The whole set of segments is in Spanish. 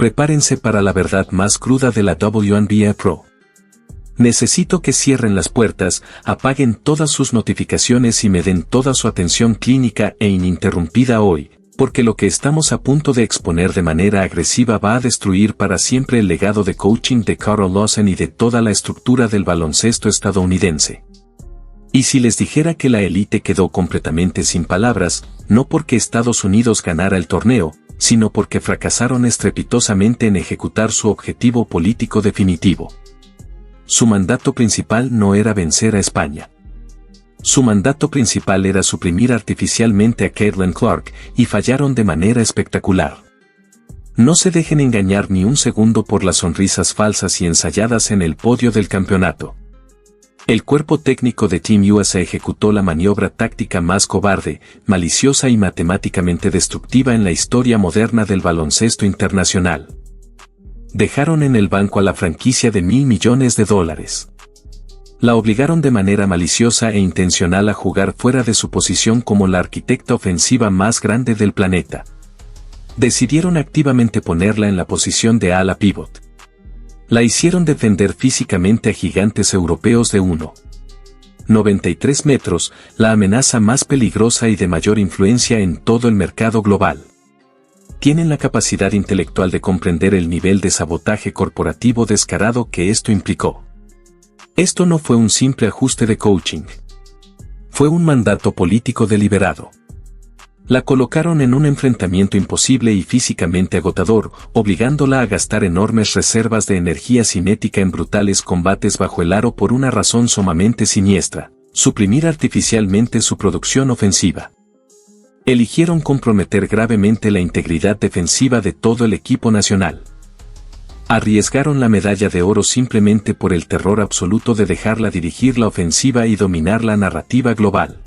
Prepárense para la verdad más cruda de la WNBA Pro. Necesito que cierren las puertas, apaguen todas sus notificaciones y me den toda su atención clínica e ininterrumpida hoy, porque lo que estamos a punto de exponer de manera agresiva va a destruir para siempre el legado de coaching de Carl Lawson y de toda la estructura del baloncesto estadounidense. Y si les dijera que la élite quedó completamente sin palabras, no porque Estados Unidos ganara el torneo, sino porque fracasaron estrepitosamente en ejecutar su objetivo político definitivo. Su mandato principal no era vencer a España. Su mandato principal era suprimir artificialmente a Caitlin Clark, y fallaron de manera espectacular. No se dejen engañar ni un segundo por las sonrisas falsas y ensayadas en el podio del campeonato. El cuerpo técnico de Team USA ejecutó la maniobra táctica más cobarde, maliciosa y matemáticamente destructiva en la historia moderna del baloncesto internacional. Dejaron en el banco a la franquicia de $1.000 millones. La obligaron de manera maliciosa e intencional a jugar fuera de su posición como la arquitecta ofensiva más grande del planeta. Decidieron activamente ponerla en la posición de ala pivot. La hicieron defender físicamente a gigantes europeos de 1,93 metros, la amenaza más peligrosa y de mayor influencia en todo el mercado global. Tienen la capacidad intelectual de comprender el nivel de sabotaje corporativo descarado que esto implicó. Esto no fue un simple ajuste de coaching. Fue un mandato político deliberado. La colocaron en un enfrentamiento imposible y físicamente agotador, obligándola a gastar enormes reservas de energía cinética en brutales combates bajo el aro por una razón sumamente siniestra: suprimir artificialmente su producción ofensiva. Eligieron comprometer gravemente la integridad defensiva de todo el equipo nacional. Arriesgaron la medalla de oro simplemente por el terror absoluto de dejarla dirigir la ofensiva y dominar la narrativa global.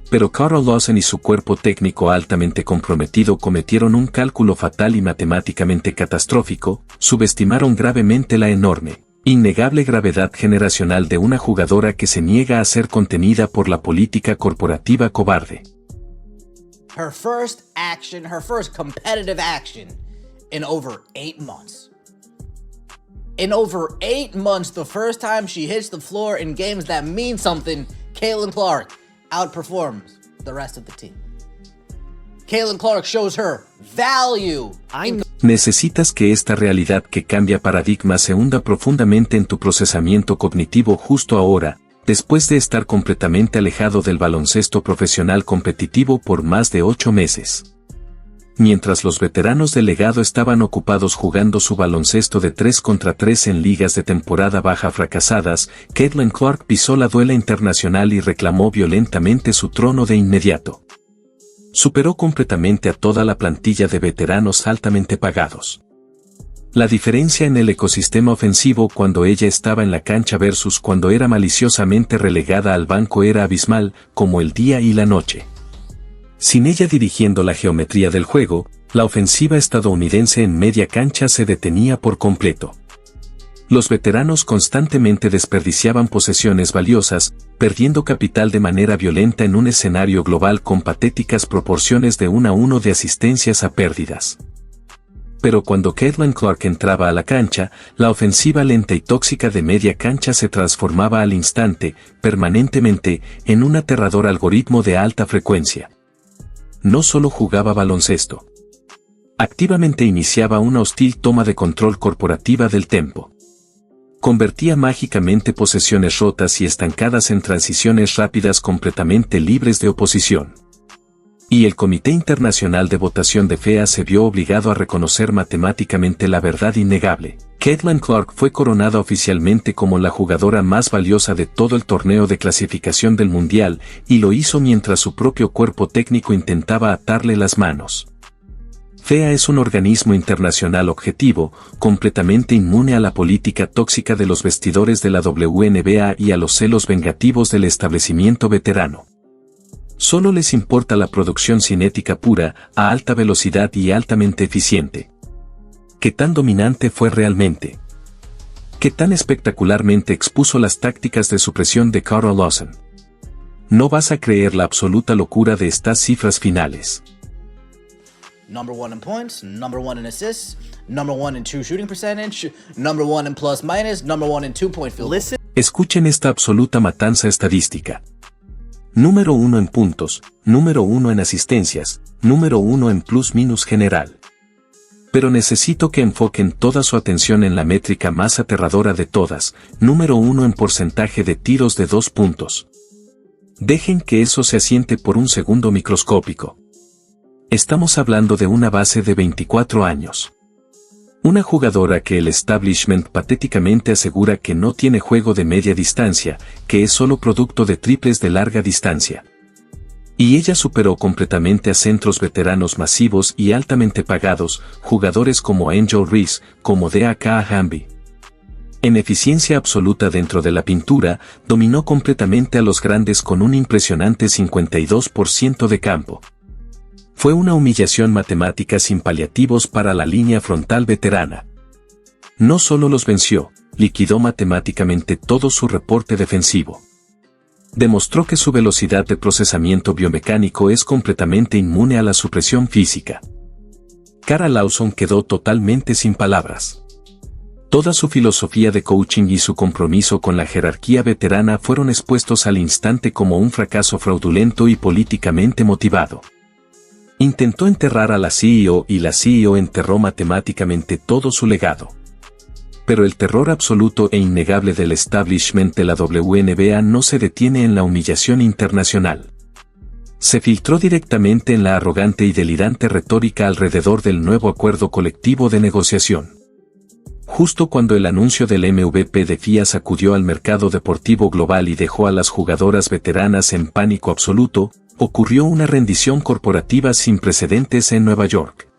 Pero Carl Lawson y su cuerpo técnico altamente comprometido cometieron un cálculo fatal y matemáticamente catastrófico: subestimaron gravemente la enorme, innegable gravedad generacional de una jugadora que se niega a ser contenida por la política corporativa cobarde. Her first competitive action in over 8 months. In over 8 months, the first time she hits the floor in games that mean something, Caitlin Clark outperforms the rest of the team. Caitlin Clark shows her value. Necesitas que esta realidad que cambia paradigmas se hunda profundamente en tu procesamiento cognitivo justo ahora, después de estar completamente alejado del baloncesto profesional competitivo por más de 8 meses. Mientras los veteranos del legado estaban ocupados jugando su baloncesto de 3 contra 3 en ligas de temporada baja fracasadas, Caitlin Clark pisó la duela internacional y reclamó violentamente su trono de inmediato. Superó completamente a toda la plantilla de veteranos altamente pagados. La diferencia en el ecosistema ofensivo cuando ella estaba en la cancha versus cuando era maliciosamente relegada al banco era abismal, como el día y la noche. Sin ella dirigiendo la geometría del juego, la ofensiva estadounidense en media cancha se detenía por completo. Los veteranos constantemente desperdiciaban posesiones valiosas, perdiendo capital de manera violenta en un escenario global con patéticas proporciones de 1 a 1 de asistencias a pérdidas. Pero cuando Caitlin Clark entraba a la cancha, la ofensiva lenta y tóxica de media cancha se transformaba al instante, permanentemente, en un aterrador algoritmo de alta frecuencia. No solo jugaba baloncesto. Activamente iniciaba una hostil toma de control corporativa del tempo. Convertía mágicamente posesiones rotas y estancadas en transiciones rápidas completamente libres de oposición. Y el Comité Internacional de Votación de FEA se vio obligado a reconocer matemáticamente la verdad innegable: Caitlin Clark fue coronada oficialmente como la jugadora más valiosa de todo el torneo de clasificación del Mundial, y lo hizo mientras su propio cuerpo técnico intentaba atarle las manos. FEA es un organismo internacional objetivo, completamente inmune a la política tóxica de los vestidores de la WNBA y a los celos vengativos del establecimiento veterano. Solo les importa la producción cinética pura, a alta velocidad y altamente eficiente. ¿Qué tan dominante fue realmente? ¿Qué tan espectacularmente expuso las tácticas de supresión de Carl Lawson? No vas a creer la absoluta locura de estas cifras finales. number 1 in points, number 1 in assists, number 1 in true shooting percentage, number 1 in plus minus, number 1 in 2-point field goal. Escuchen esta absoluta matanza estadística. Número 1 en puntos, número 1 en asistencias, número 1 en plus-minus general. Pero necesito que enfoquen toda su atención en la métrica más aterradora de todas, número 1 en porcentaje de tiros de 2 puntos. Dejen que eso se asiente por un segundo microscópico. Estamos hablando de una base de 24 años. Una jugadora que el establishment patéticamente asegura que no tiene juego de media distancia, que es solo producto de triples de larga distancia. Y ella superó completamente a centros veteranos masivos y altamente pagados, jugadores como Angel Reese, como D.A.K. Hamby. En eficiencia absoluta dentro de la pintura, dominó completamente a los grandes con un impresionante 52% de campo. Fue una humillación matemática sin paliativos para la línea frontal veterana. No solo los venció, liquidó matemáticamente todo su reporte defensivo. Demostró que su velocidad de procesamiento biomecánico es completamente inmune a la supresión física. Kara Lawson quedó totalmente sin palabras. Toda su filosofía de coaching y su compromiso con la jerarquía veterana fueron expuestos al instante como un fracaso fraudulento y políticamente motivado. Intentó enterrar a la CEO y la CEO enterró matemáticamente todo su legado. Pero el terror absoluto e innegable del establishment de la WNBA no se detiene en la humillación internacional. Se filtró directamente en la arrogante y delirante retórica alrededor del nuevo acuerdo colectivo de negociación. Justo cuando el anuncio del MVP de FIA sacudió al mercado deportivo global y dejó a las jugadoras veteranas en pánico absoluto, ocurrió una rendición corporativa sin precedentes en Nueva York.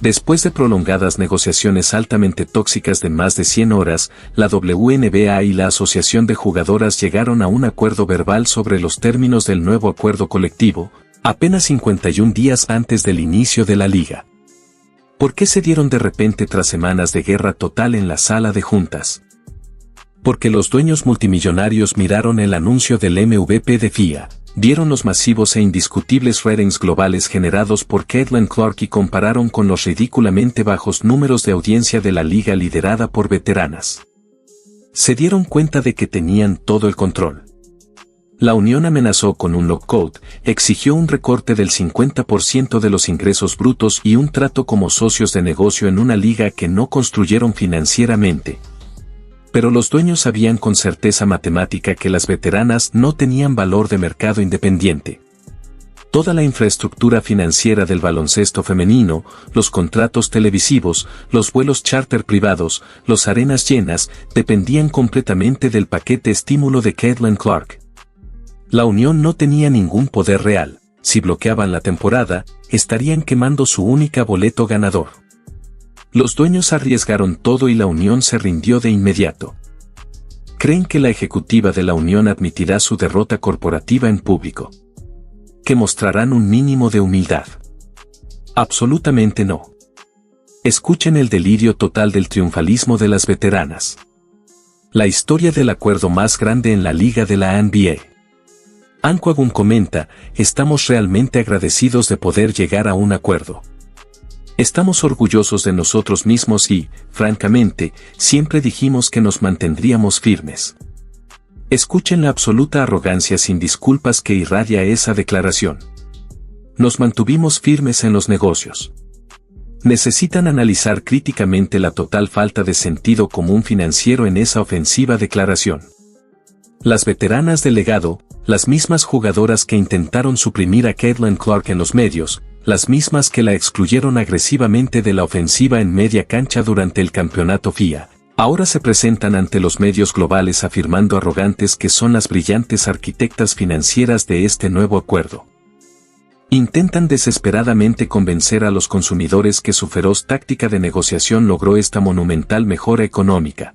Después de prolongadas negociaciones altamente tóxicas de más de 100 horas, la WNBA y la Asociación de Jugadoras llegaron a un acuerdo verbal sobre los términos del nuevo acuerdo colectivo, apenas 51 días antes del inicio de la liga. ¿Por qué se dieron de repente tras semanas de guerra total en la sala de juntas? Porque los dueños multimillonarios miraron el anuncio del MVP de FIA, vieron los masivos e indiscutibles ratings globales generados por Caitlin Clark y compararon con los ridículamente bajos números de audiencia de la liga liderada por veteranas. Se dieron cuenta de que tenían todo el control. La unión amenazó con un lockout, exigió un recorte del 50% de los ingresos brutos y un trato como socios de negocio en una liga que no construyeron financieramente. Pero los dueños sabían con certeza matemática que las veteranas no tenían valor de mercado independiente. Toda la infraestructura financiera del baloncesto femenino, los contratos televisivos, los vuelos charter privados, las arenas llenas, dependían completamente del paquete estímulo de Caitlin Clark. La unión no tenía ningún poder real. Si bloqueaban la temporada, estarían quemando su única boleto ganador. Los dueños arriesgaron todo y la unión se rindió de inmediato. ¿Creen que la ejecutiva de la unión admitirá su derrota corporativa en público? ¿Que mostrarán un mínimo de humildad? Absolutamente no. Escuchen el delirio total del triunfalismo de las veteranas. La historia del acuerdo más grande en la liga de la NBA. Anquagun comenta, estamos realmente agradecidos de poder llegar a un acuerdo. Estamos orgullosos de nosotros mismos y, francamente, siempre dijimos que nos mantendríamos firmes. Escuchen la absoluta arrogancia sin disculpas que irradia esa declaración. Nos mantuvimos firmes en los negocios. Necesitan analizar críticamente la total falta de sentido común financiero en esa ofensiva declaración. Las veteranas del legado, las mismas jugadoras que intentaron suprimir a Caitlin Clark en los medios, las mismas que la excluyeron agresivamente de la ofensiva en media cancha durante el campeonato FIA, ahora se presentan ante los medios globales afirmando arrogantes que son las brillantes arquitectas financieras de este nuevo acuerdo. Intentan desesperadamente convencer a los consumidores que su feroz táctica de negociación logró esta monumental mejora económica.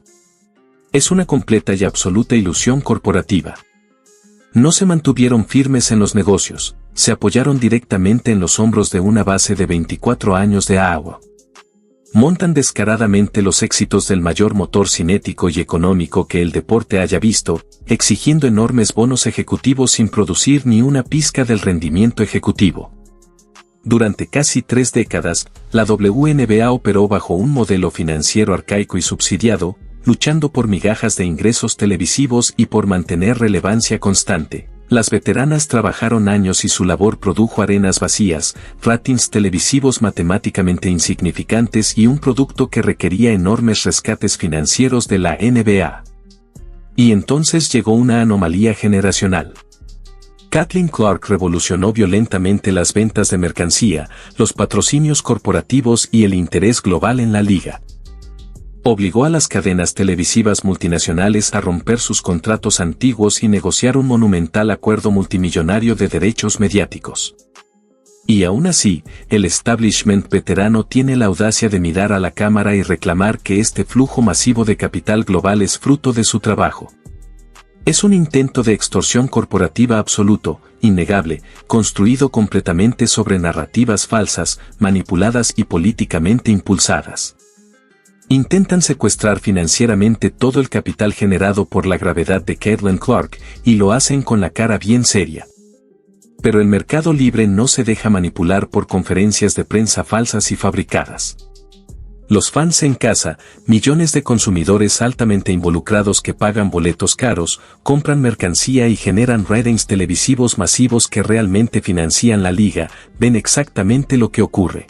Es una completa y absoluta ilusión corporativa. No se mantuvieron firmes en los negocios, se apoyaron directamente en los hombros de una base de 24 años de agua. Montan descaradamente los éxitos del mayor motor cinético y económico que el deporte haya visto, exigiendo enormes bonos ejecutivos sin producir ni una pizca del rendimiento ejecutivo. Durante casi 3 décadas, la WNBA operó bajo un modelo financiero arcaico y subsidiado, luchando por migajas de ingresos televisivos y por mantener relevancia constante. Las veteranas trabajaron años y su labor produjo arenas vacías, ratings televisivos matemáticamente insignificantes y un producto que requería enormes rescates financieros de la NBA. Y entonces llegó una anomalía generacional. Caitlin Clark revolucionó violentamente las ventas de mercancía, los patrocinios corporativos y el interés global en la liga. Obligó a las cadenas televisivas multinacionales a romper sus contratos antiguos y negociar un monumental acuerdo multimillonario de derechos mediáticos. Y aún así, el establishment veterano tiene la audacia de mirar a la cámara y reclamar que este flujo masivo de capital global es fruto de su trabajo. Es un intento de extorsión corporativa absoluto, innegable, construido completamente sobre narrativas falsas, manipuladas y políticamente impulsadas. Intentan secuestrar financieramente todo el capital generado por la gravedad de Caitlin Clark, y lo hacen con la cara bien seria. Pero el mercado libre no se deja manipular por conferencias de prensa falsas y fabricadas. Los fans en casa, millones de consumidores altamente involucrados que pagan boletos caros, compran mercancía y generan ratings televisivos masivos que realmente financian la liga, ven exactamente lo que ocurre.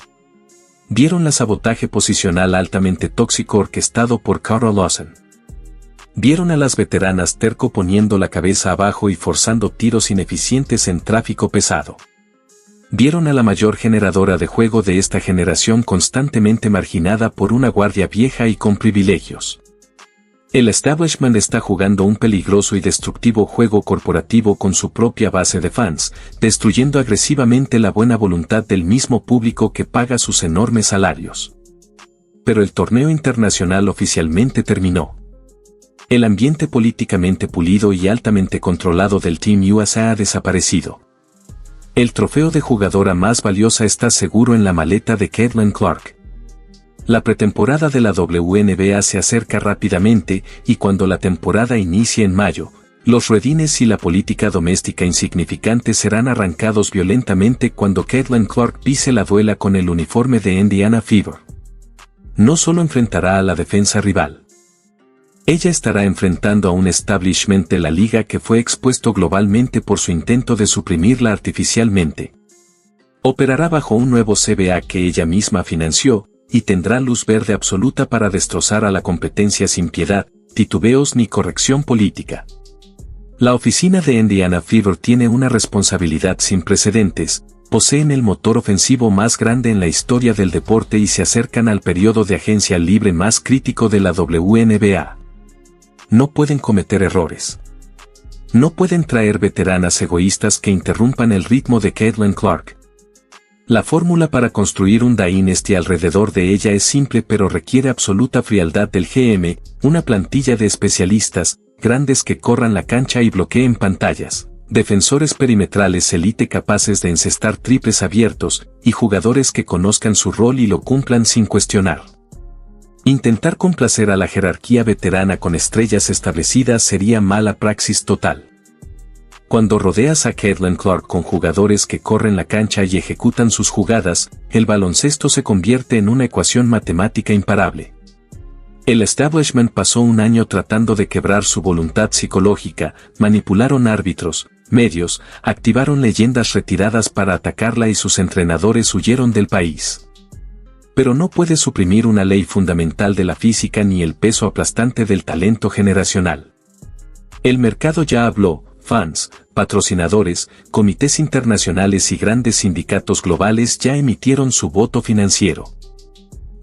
Vieron el sabotaje posicional altamente tóxico orquestado por Carl Lawson. Vieron a las veteranas terco poniendo la cabeza abajo y forzando tiros ineficientes en tráfico pesado. Vieron a la mayor generadora de juego de esta generación constantemente marginada por una guardia vieja y con privilegios. El establishment está jugando un peligroso y destructivo juego corporativo con su propia base de fans, destruyendo agresivamente la buena voluntad del mismo público que paga sus enormes salarios. Pero el torneo internacional oficialmente terminó. El ambiente políticamente pulido y altamente controlado del Team USA ha desaparecido. El trofeo de jugadora más valiosa está seguro en la maleta de Caitlin Clark. La pretemporada de la WNBA se acerca rápidamente y cuando la temporada inicie en mayo, los redines y la política doméstica insignificante serán arrancados violentamente cuando Caitlin Clark pise la duela con el uniforme de Indiana Fever. No solo enfrentará a la defensa rival. Ella estará enfrentando a un establishment de la liga que fue expuesto globalmente por su intento de suprimirla artificialmente. Operará bajo un nuevo CBA que ella misma financió, y tendrá luz verde absoluta para destrozar a la competencia sin piedad, titubeos ni corrección política. La oficina de Indiana Fever tiene una responsabilidad sin precedentes, poseen el motor ofensivo más grande en la historia del deporte y se acercan al periodo de agencia libre más crítico de la WNBA. No pueden cometer errores. No pueden traer veteranas egoístas que interrumpan el ritmo de Caitlin Clark. La fórmula para construir un dynasty alrededor de ella es simple pero requiere absoluta frialdad del GM, una plantilla de especialistas, grandes que corran la cancha y bloqueen pantallas, defensores perimetrales elite capaces de encestar triples abiertos, y jugadores que conozcan su rol y lo cumplan sin cuestionar. Intentar complacer a la jerarquía veterana con estrellas establecidas sería mala praxis total. Cuando rodeas a Caitlin Clark con jugadores que corren la cancha y ejecutan sus jugadas, el baloncesto se convierte en una ecuación matemática imparable. El establishment pasó un año tratando de quebrar su voluntad psicológica, manipularon árbitros, medios, activaron leyendas retiradas para atacarla y sus entrenadores huyeron del país. Pero no puede suprimir una ley fundamental de la física ni el peso aplastante del talento generacional. El mercado ya habló. Fans, patrocinadores, comités internacionales y grandes sindicatos globales ya emitieron su voto financiero.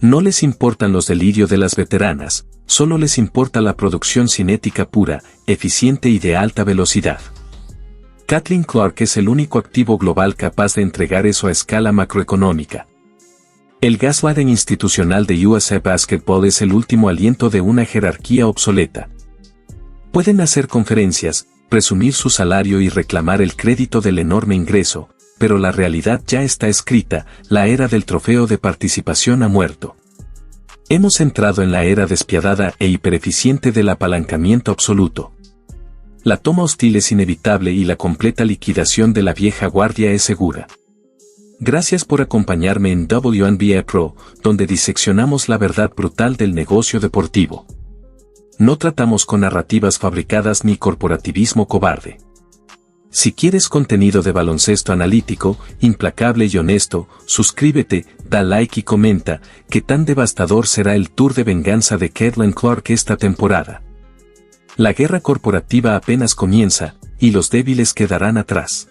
No les importan los delirios de las veteranas, solo les importa la producción cinética pura, eficiente y de alta velocidad. Caitlin Clark es el único activo global capaz de entregar eso a escala macroeconómica. El gaslighting institucional de USA Basketball es el último aliento de una jerarquía obsoleta. Pueden hacer conferencias, presumir su salario y reclamar el crédito del enorme ingreso, pero la realidad ya está escrita, la era del trofeo de participación ha muerto. Hemos entrado en la era despiadada e hipereficiente del apalancamiento absoluto. La toma hostil es inevitable y la completa liquidación de la vieja guardia es segura. Gracias por acompañarme en WNBA Pro, donde diseccionamos la verdad brutal del negocio deportivo. No tratamos con narrativas fabricadas ni corporativismo cobarde. Si quieres contenido de baloncesto analítico, implacable y honesto, suscríbete, da like y comenta, qué tan devastador será el tour de venganza de Caitlin Clark esta temporada. La guerra corporativa apenas comienza, y los débiles quedarán atrás.